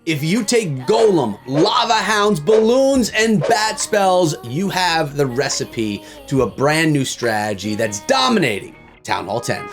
If you take Golem, Lava Hounds, Balloons, and Bat Spells, you have the recipe to a brand new strategy that's dominating Town Hall 10.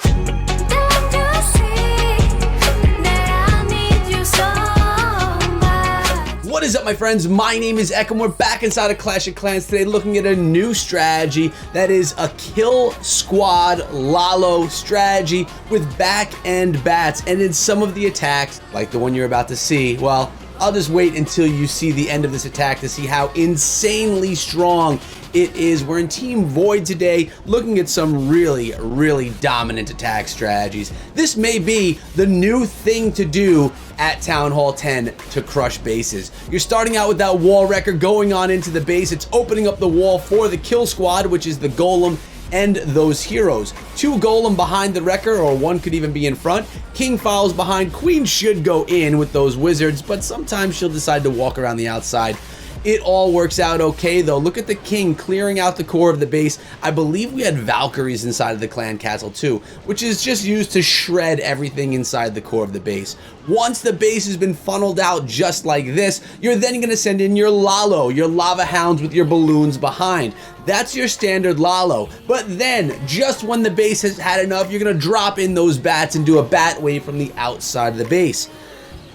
What is up, my friends? My name is Ek, and we're back inside of Clash of Clans today looking at a new strategy that is a kill squad Lalo strategy with back-end bats. And in some of the attacks, like the one you're about to see, well, I'll just wait until you see the end of this attack to see how insanely strong it is. We're in Team Void today, looking at some really dominant attack strategies. This may be the new thing to do at Town Hall 10 to crush bases. You're starting out with that wall wrecker going on into the base. It's opening up the wall for the kill squad, which is the Golem and those heroes. 2 Golem behind the wrecker, or 1 could even be in front. King follows behind. Queen should go in with those wizards, but sometimes she'll decide to walk around the outside. It all works out okay, though. Look at the King clearing out the core of the base. I believe we had Valkyries inside of the clan castle too, which is just used to shred everything inside the core of the base. Once the base has been funneled out just like this, you're then going to send in your Lalo, your Lava Hounds with your balloons behind. That's your standard Lalo. But then, just when the base has had enough, you're going to drop in those bats and do a bat wave from the outside of the base.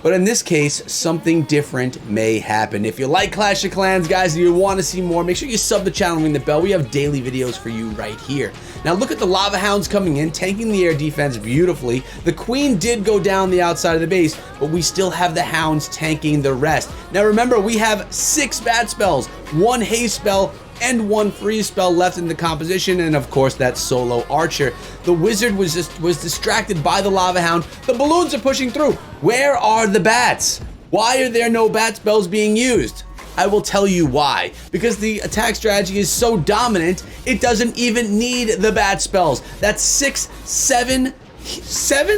But in this case, something different may happen. If you like Clash of Clans, guys, and you want to see more, make sure you sub the channel and ring the bell. We have daily videos for you right here. Now look at the Lava Hounds coming in, tanking the air defense beautifully. The Queen did go down the outside of the base, but we still have the Hounds tanking the rest. Now remember, we have 6 bat spells, 1 haste spell, and 1 freeze spell left in the composition, and of course that solo archer. The wizard was distracted by the Lava Hound. The balloons are pushing through. Where are the bats? Why are there no bat spells being used? I will tell you why. Because the attack strategy is so dominant, it doesn't even need the bat spells. That's 7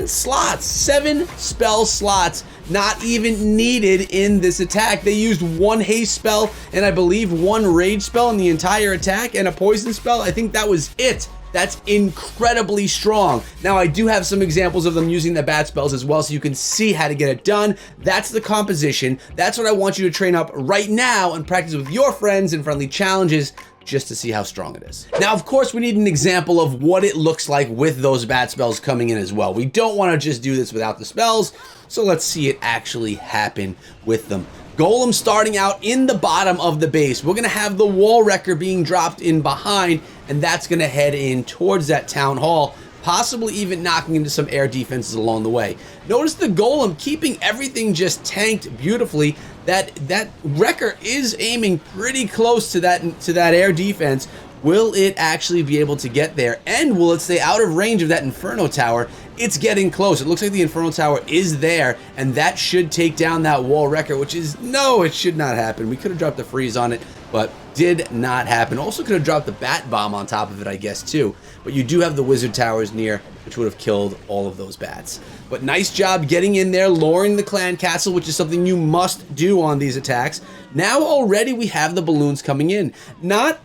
slots, 7 spell slots not even needed in this attack. They used 1 haste spell and I believe 1 rage spell in the entire attack and a poison spell. I think that was it. That's incredibly strong. Now I do have some examples of them using the bat spells as well, so you can see how to get it done. That's the composition. That's what I want you to train up right now and practice with your friends in friendly challenges, just to see how strong it is. Now, of course, we need an example of what it looks like with those bat spells coming in as well. We don't want to just do this without the spells, so let's see it actually happen with them. Golem starting out in the bottom of the base. We're gonna have the wall wrecker being dropped in behind, and that's gonna head in towards that town hall, possibly even knocking into some air defenses along the way. Notice the Golem keeping everything just tanked beautifully. That wrecker is aiming pretty close to that air defense. Will it actually be able to get there? And will it stay out of range of that Inferno Tower? It's getting close. It looks like the Inferno Tower is there, and that should take down that wall wrecker, which is, no, it should not happen. We could have dropped the freeze on it, but did not happen. Also could have dropped the bat bomb on top of it, I guess, too. But you do have the wizard towers near, which would have killed all of those bats. But nice job getting in there, lowering the clan castle, which is something you must do on these attacks. Now already we have the balloons coming in. Not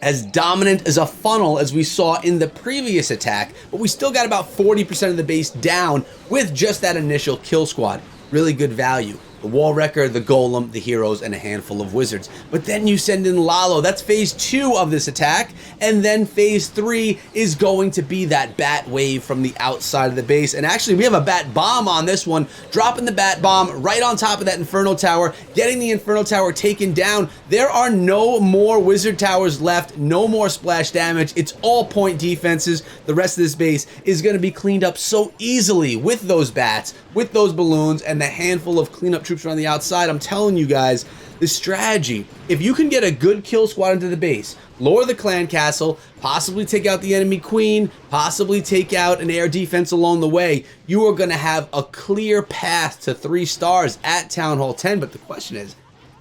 as dominant as a funnel as we saw in the previous attack, but we still got about 40% of the base down with just that initial kill squad. Really good value. The wall wrecker, the golem, the heroes, and a handful of wizards. But then you send in Lalo. That's phase 2 of this attack, and then phase 3 is going to be that bat wave from the outside of the base. And actually, we have a bat bomb on this one, dropping the bat bomb right on top of that Inferno Tower, getting the Inferno Tower taken down. There are no more wizard towers left, no more splash damage. It's all point defenses. The rest of this base is going to be cleaned up so easily with those bats, with those balloons, and the handful of cleanup troops around the outside. I'm telling you guys, the strategy, if you can get a good kill squad into the base, lower the clan castle, possibly take out the enemy queen, possibly take out an air defense along the way, you are going to have a clear path to 3 stars at Town Hall 10. But the question is,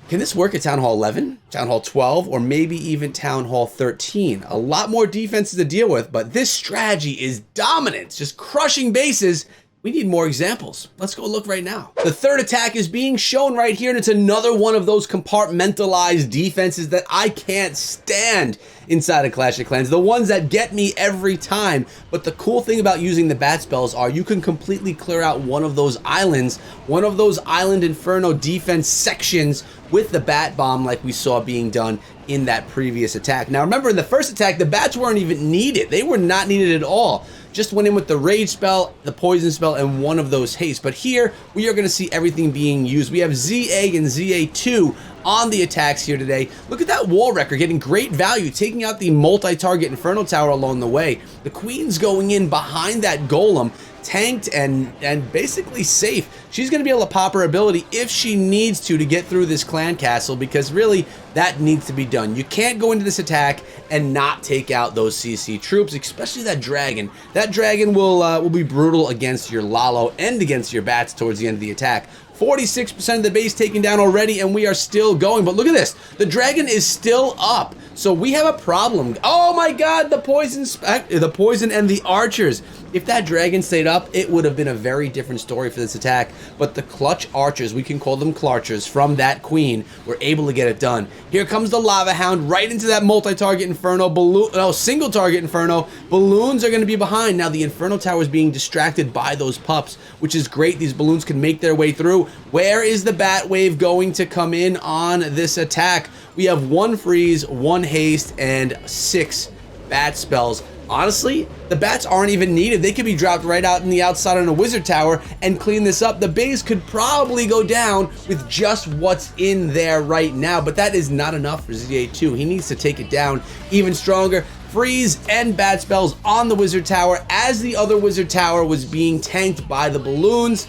can this work at Town Hall 11, Town Hall 12, or maybe even Town Hall 13? A lot more defenses to deal with, but this strategy is dominant, just crushing bases. We need more examples. Let's go look right now. The third attack is being shown right here, and it's another one of those compartmentalized defenses that I can't stand. inside of Clash of Clans, the ones that get me every time. But the cool thing about using the bat spells are you can completely clear out one of those islands, one of those Island Inferno defense sections with the bat bomb like we saw being done in that previous attack. Now remember, in the first attack, the bats weren't even needed. They were not needed at all. Just went in with the rage spell, the poison spell, and one of those haste. But here, we are going to see everything being used. We have ZA and ZA2 on the attacks here today. Look at that wall wrecker getting great value, taking out the multi-target Inferno Tower along the way. The Queen's going in behind that Golem, tanked and basically safe. She's going to be able to pop her ability if she needs to get through this clan castle, because really that needs to be done. You can't go into this attack and not take out those CC troops, especially that dragon. That dragon will be brutal against your Lalo and against your bats towards the end of the attack. 46% of the base taken down already, and we are still going. But look at this. The dragon is still up. So we have a problem. Oh my god, the poison and the archers. If that dragon stayed up, it would have been a very different story for this attack. But the clutch archers, we can call them clutchers, from that queen, were able to get it done. Here comes the lava hound right into that multi-target inferno balloon. No, single target inferno. Balloons are going to be behind. Now the Inferno Tower is being distracted by those pups, which is great. These balloons can make their way through. Where is the bat wave going to come in on this attack? We have 1 freeze, 1 haste, and 6 bat spells. Honestly, the bats aren't even needed. They could be dropped right out in the outside on a wizard tower and clean this up. The base could probably go down with just what's in there right now, but that is not enough for ZA2. He needs to take it down even stronger. Freeze and bat spells on the wizard tower as the other wizard tower was being tanked by the balloons.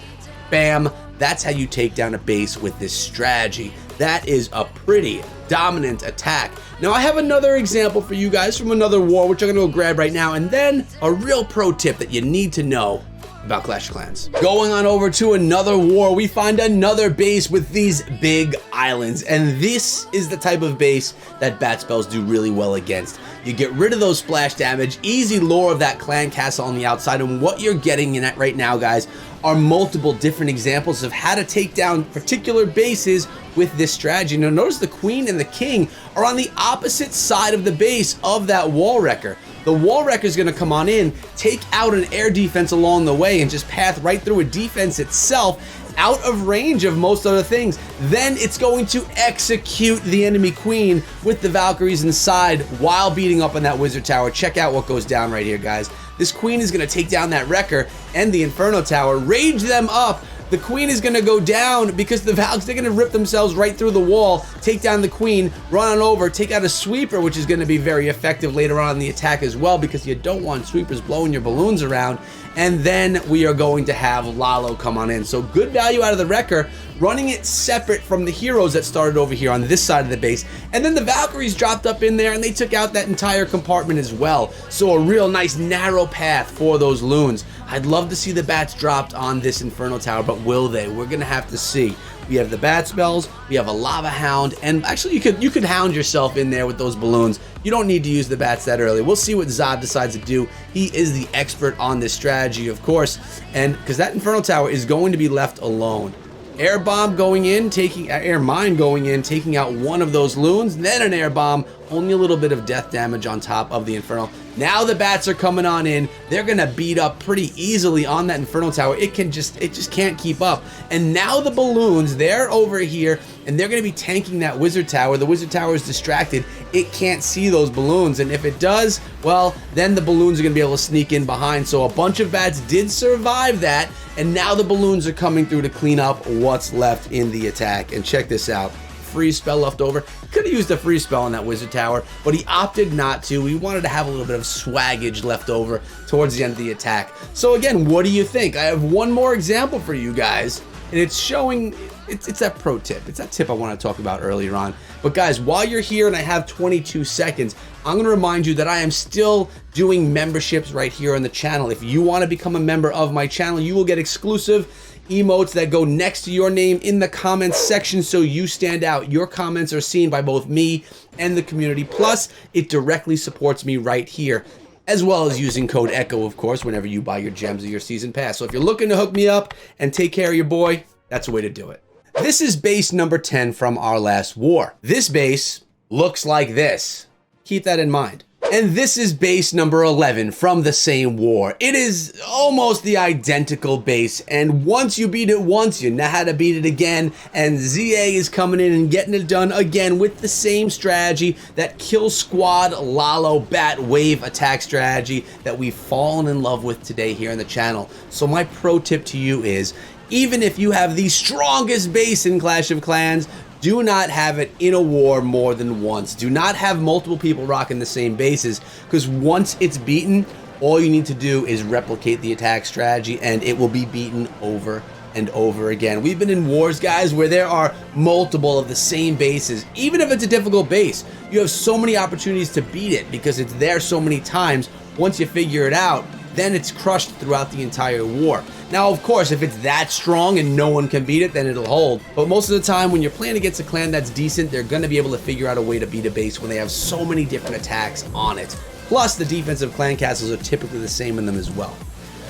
Bam. That's how you take down a base with this strategy. That is a pretty dominant attack. Now I have another example for you guys from another war, which I'm gonna go grab right now, and then a real pro tip that you need to know about Clash of Clans. Going on over to another war, we find another base with these big islands, and this is the type of base that bat spells do really well against. You get rid of those splash damage, easy lore of that clan castle on the outside, and what you're getting in it right now, guys, are multiple different examples of how to take down particular bases with this strategy. Now notice the queen and the king are on the opposite side of the base of that wall wrecker. The wall wrecker is going to come on in, take out an air defense along the way, and just path right through a defense itself, out of range of most other things. Then it's going to execute the enemy queen with the Valkyries inside while beating up on that wizard tower. Check out what goes down right here, guys. This queen is going to take down that wrecker and the Inferno Tower, rage them up. The queen is going to go down because the Valks, they're going to rip themselves right through the wall, take down the queen, run on over, take out a sweeper, which is going to be very effective later on in the attack as well, because you don't want sweepers blowing your balloons around. And then we are going to have Lalo come on in. So good value out of the wrecker, running it separate from the heroes that started over here on this side of the base. And then the Valkyries dropped up in there and they took out that entire compartment as well. So a real nice narrow path for those loons. I'd love to see the bats dropped on this Inferno Tower, but will they? We're gonna have to see. We have the bat spells, we have a lava hound, and actually you could hound yourself in there with those balloons. You don't need to use the bats that early. We'll see what Zod decides to do. He is the expert on this strategy, of course, and because that Inferno Tower is going to be left alone. Air bomb going in, taking air mine going in, taking out one of those loons, then an air bomb, only a little bit of death damage on top of the Inferno. Now the bats are coming on in. They're gonna beat up pretty easily on that Inferno Tower. It just can't keep up. And now the balloons, they're over here and they're gonna be tanking that wizard tower. The wizard tower is distracted. It can't see those balloons, and if it does, well, then the balloons are gonna be able to sneak in behind. So a bunch of bats did survive that, and now the balloons are coming through to clean up what's left in the attack. And check this out. Freeze spell left over. Could have used a freeze spell on that wizard tower, but he opted not to. He wanted to have a little bit of swaggage left over towards the end of the attack. So again, what do you think? I have one more example for you guys, and it's showing, it's that pro tip. It's that tip I want to talk about earlier on. But guys, while you're here and I have 22 seconds, I'm going to remind you that I am still doing memberships right here on the channel. If you want to become a member of my channel, you will get exclusive emotes that go next to your name in the comments section, so you stand out. Your comments are seen by both me and the community. Plus, it directly supports me right here, as well as using code ECHO, of course, whenever you buy your gems or your season pass. So if you're looking to hook me up and take care of your boy, that's the way to do it. This is base number 10 from our last war. This base looks like this. keep that in mind. And this is base number 11 from the same war. It is almost the identical base, and once you beat it once, you know how to beat it again, and ZA is coming in and getting it done again with the same strategy, that Kill Squad Lalo Bat Wave attack strategy that we've fallen in love with today here on the channel. So my pro tip to you is, even if you have the strongest base in Clash of Clans, do not have it in a war more than once. Do not have multiple people rocking the same bases, because once it's beaten, all you need to do is replicate the attack strategy and it will be beaten over and over again. We've been in wars, guys, where there are multiple of the same bases. Even if it's a difficult base, you have so many opportunities to beat it because it's there so many times. Once you figure it out, then it's crushed throughout the entire war. Now, of course, if it's that strong and no one can beat it, then it'll hold. But most of the time, when you're playing against a clan that's decent, they're gonna be able to figure out a way to beat a base when they have so many different attacks on it. Plus, the defensive clan castles are typically the same in them as well.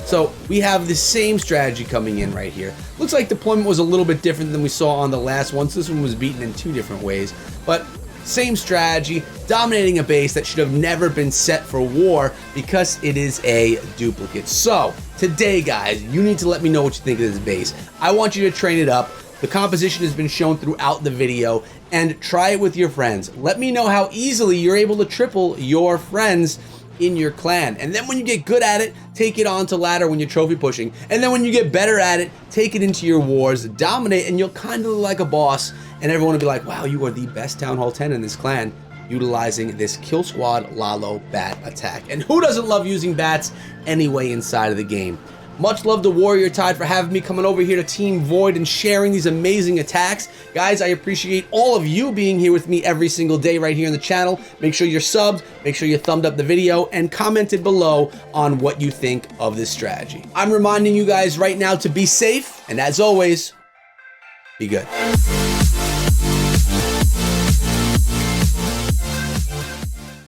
So we have the same strategy coming in right here. Looks like deployment was a little bit different than we saw on the last one. So this one was beaten in 2 different ways, but same strategy, dominating a base that should have never been set for war because it is a duplicate. So today, guys, you need to let me know what you think of this base. I want you to train it up. The composition has been shown throughout the video, and try it with your friends. Let me know how easily you're able to triple your friends in your clan. And then when you get good at it, take it onto ladder when you're trophy pushing. And then when you get better at it, take it into your wars, dominate, and you'll kind of look like a boss. And everyone will be like, wow, you are the best Town Hall 10 in this clan, utilizing this Kill Squad Lalo Bat attack. And who doesn't love using bats anyway inside of the game? Much love to Warrior Tide for having me coming over here to Team Void and sharing these amazing attacks. Guys, I appreciate all of you being here with me every single day right here on the channel. Make sure you're subbed, make sure you thumbed up the video, and commented below on what you think of this strategy. I'm reminding you guys right now to be safe, and as always, be good.